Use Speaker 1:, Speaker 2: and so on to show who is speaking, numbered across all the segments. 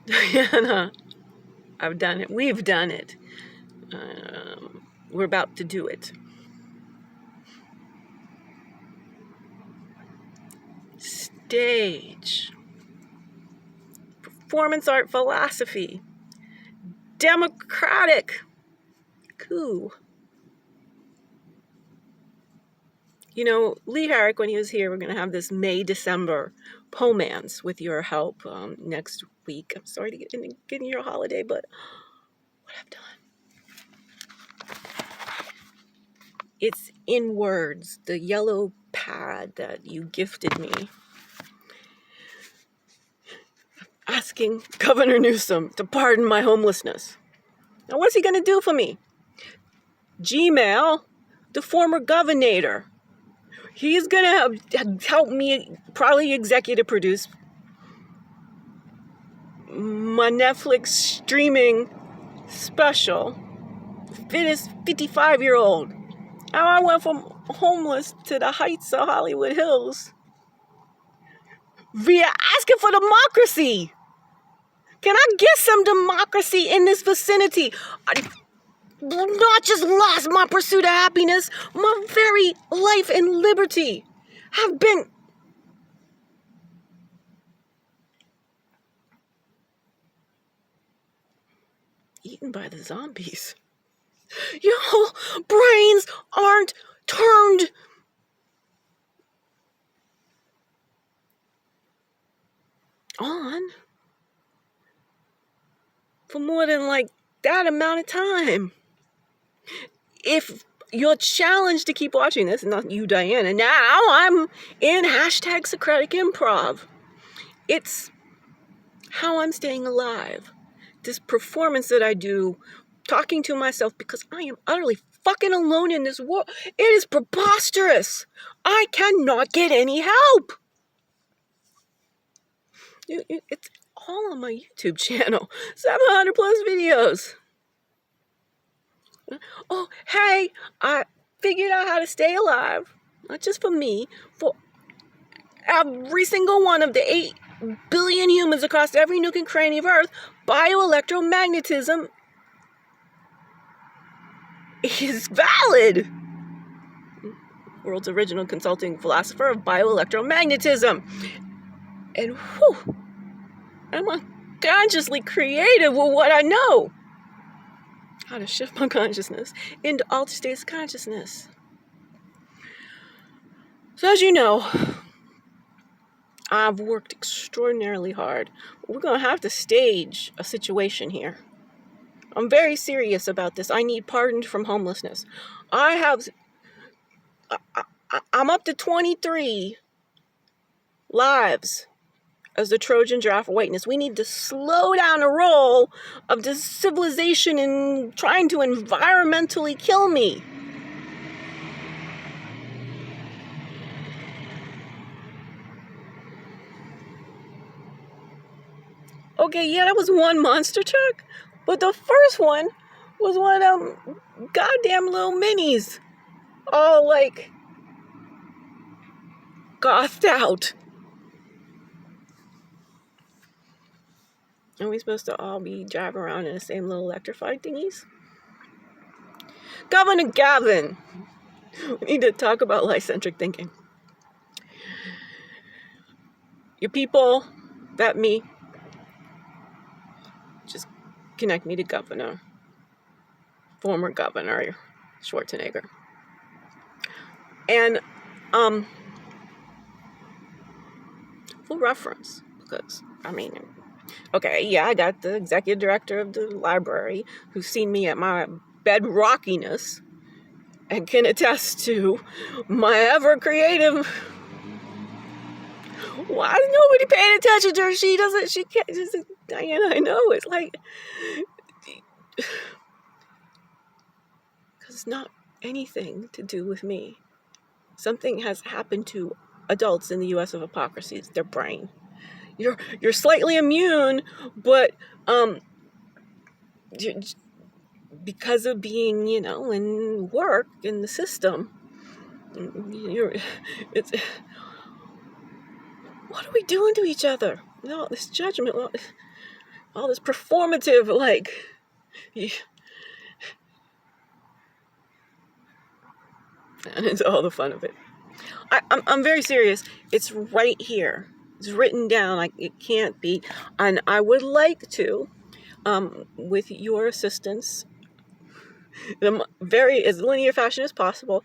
Speaker 1: Diana, I've done it. We've done it. We're about to do it. Stage. Performance art philosophy. Democratic coup. You know, Lee Herrick, when he was here, we're going to have this May-December Pomance with your help next week. I'm sorry to get in your holiday, but what I've done. It's in words, the yellow pad that you gifted me. Asking Governor Newsom to pardon my homelessness. Now, what's he going to do for me? Gmail, the former governor. He's going to help me probably executive produce my Netflix streaming special. Fittest 55-year-old. How I went from homeless to the heights of Hollywood Hills via asking for democracy. Can I get some democracy in this vicinity? I not just lost my pursuit of happiness, my very life and liberty have been eaten by the zombies. Your brains aren't turned on for more than like that amount of time. If you're challenged to keep watching this, not you, Diana, now I'm in hashtag Socratic Improv. It's how I'm staying alive. This performance that I do, talking to myself because I am utterly fucking alone in this world. It is preposterous. I cannot get any help. It's all on my YouTube channel. 700 plus videos. Oh, hey, I figured out how to stay alive. Not just for me, for every single one of the 8 billion humans across every nook and cranny of Earth. Bioelectromagnetism is valid. World's original consulting philosopher of bioelectromagnetism. And whew, I'm unconsciously creative with what I know. How to shift my consciousness into altered states of consciousness. So as you know, I've worked extraordinarily hard. We're going to have to stage a situation here. I'm very serious about this. I need pardoned from homelessness. I'm up to 23 lives as the Trojan giraffe of whiteness. We need to slow down the roll of this civilization in trying to environmentally kill me. Okay, yeah, that was one monster truck, but the first one was one of them goddamn little minis, all like gothed out. Are we supposed to all be driving around in the same little electrified thingies? Governor Gavin, we need to talk about life-centric thinking. Your people, that me, just connect me to Governor, former Governor Schwarzenegger. And full reference, because okay, yeah, I got the executive director of the library who's seen me at my bedrockiness and can attest to my ever creative. Why is nobody paying attention to her? She can't, just, Diana, I know, it's like, because it's not anything to do with me. Something has happened to adults in the U.S. of hypocrisy. It's their brain. You're slightly immune, but because of being, in work in the system, what are we doing to each other? No, this judgment. all this performative, like, and it's all the fun of it. I'm very serious. It's right here. It's written down. Like, it can't be. And I would like to, with your assistance, as linear fashion as possible,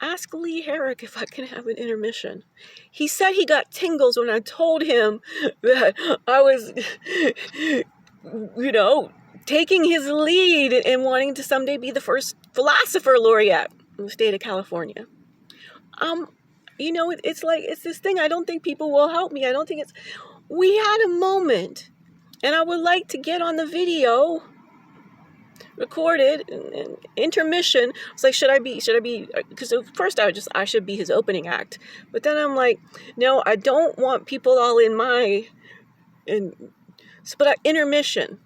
Speaker 1: ask Lee Herrick if I can have an intermission. He said he got tingles when I told him that I was, taking his lead and wanting to someday be the first philosopher laureate in the state of California. It's this thing. I don't think people will help me. We had a moment, and I would like to get on the video recorded and intermission. It's like, should I be, because at first I should be his opening act, but then I'm like, no, I don't want people all but intermission,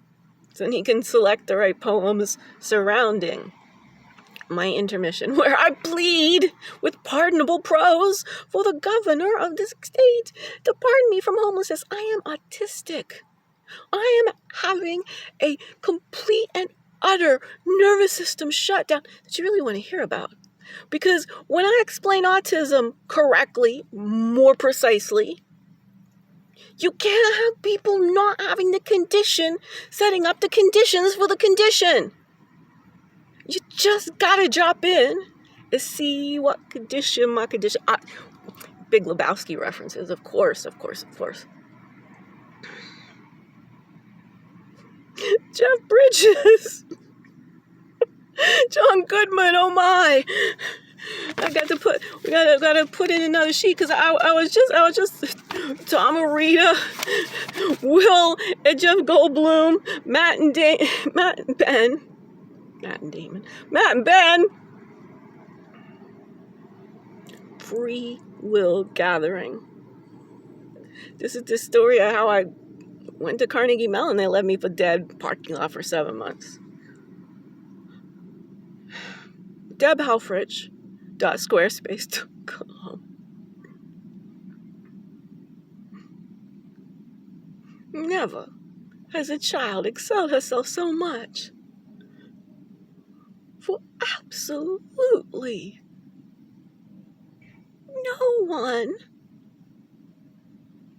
Speaker 1: so then he can select the right poems surrounding my intermission, where I plead with pardonable prose for the governor of this state to pardon me from homelessness. I am autistic. I am having a complete and utter nervous system shutdown that you really want to hear about. Because when I explain autism correctly, more precisely, you can't have people not having the condition setting up the conditions for the condition. You just gotta drop in and see what condition my condition. Big Lebowski references, of course. Jeff Bridges, John Goodman. Oh my! We gotta put in another sheet, because I was just Tom Arita, Will and Jeff Goldblum, Matt and Ben. Free will gathering. This is the story of how I went to Carnegie Mellon. They left me for dead parking lot for 7 months. debhelfrich.squarespace.com. Never has a child excelled herself so much for absolutely no one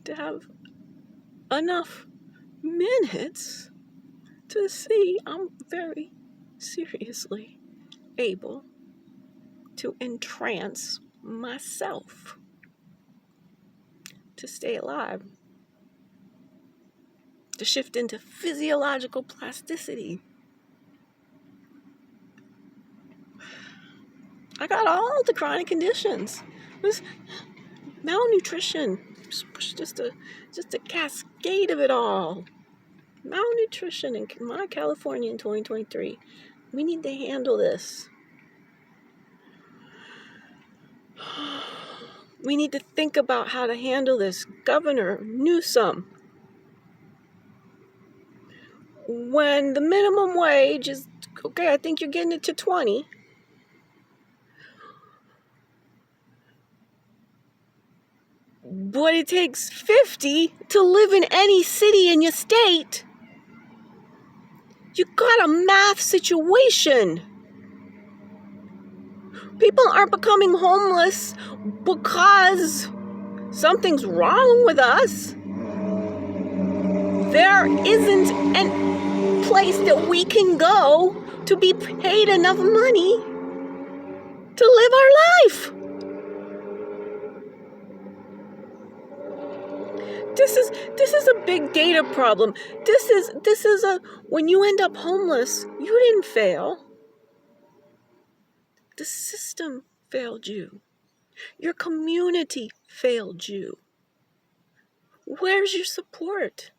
Speaker 1: to have enough minutes to see I'm very seriously able to entrance myself to stay alive, to shift into physiological plasticity. I got all the chronic conditions. It was malnutrition, just a cascade of it all. Malnutrition in my California in 2023. We need to handle this. We need to think about how to handle this. Governor Newsom, when the minimum wage is, okay, I think you're getting it to 20. But it takes 50 to live in any city in your state. You got a math situation. People aren't becoming homeless because something's wrong with us. There isn't a place that we can go to be paid enough money to live our life. This is a big data problem. This is when you end up homeless, you didn't fail. The system failed you. Your community failed you. Where's your support?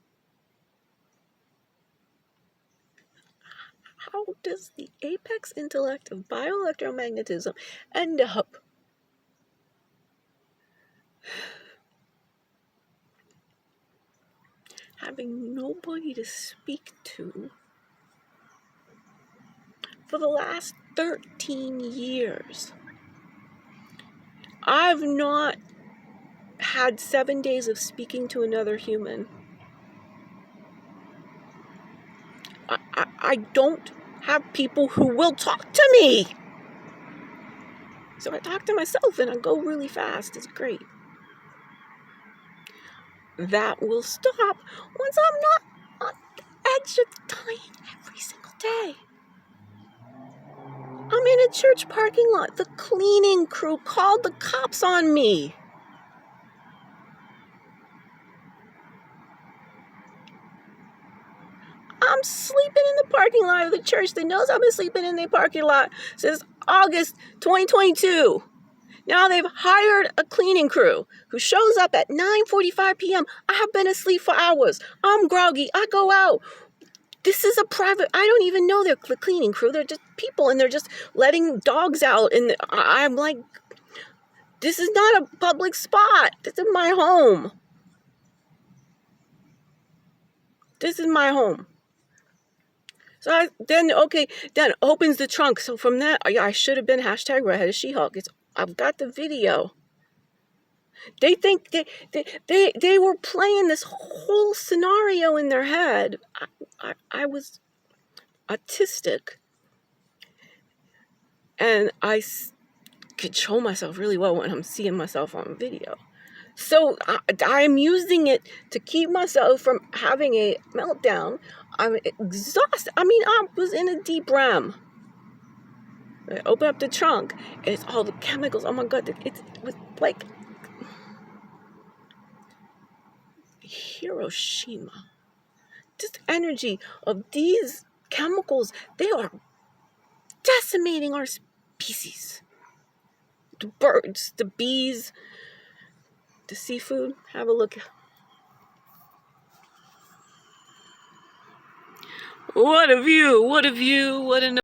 Speaker 1: How does the apex intellect of bioelectromagnetism end up having nobody to speak to for the last 13 years? I've not had 7 days of speaking to another human. I don't have people who will talk to me. So I talk to myself and I go really fast. It's great. That will stop once I'm not on the edge of dying every single day. I'm in a church parking lot. The cleaning crew called the cops on me. I'm sleeping in the parking lot of the church that knows I've been sleeping in the parking lot since August 2022. Now they've hired a cleaning crew who shows up at 9:45 p.m. I have been asleep for hours. I'm groggy. I go out. This is a private, I don't even know they're the cleaning crew. They're just people and they're just letting dogs out. And I'm like, this is not a public spot. This is my home. This is my home. So then opens the trunk. So from that, I should have been #redheaded She-Hulk. I've got the video. They think they were playing this whole scenario in their head. I was autistic, and I control myself really well when I'm seeing myself on video. So I'm using it to keep myself from having a meltdown. I'm exhausted. I mean, I was in a deep REM. I open up the trunk, and it's all the chemicals. Oh my God, it was like Hiroshima. Just energy of these chemicals, they are decimating our species. The birds, the bees, the seafood. Have a look. What a view, what a view, what an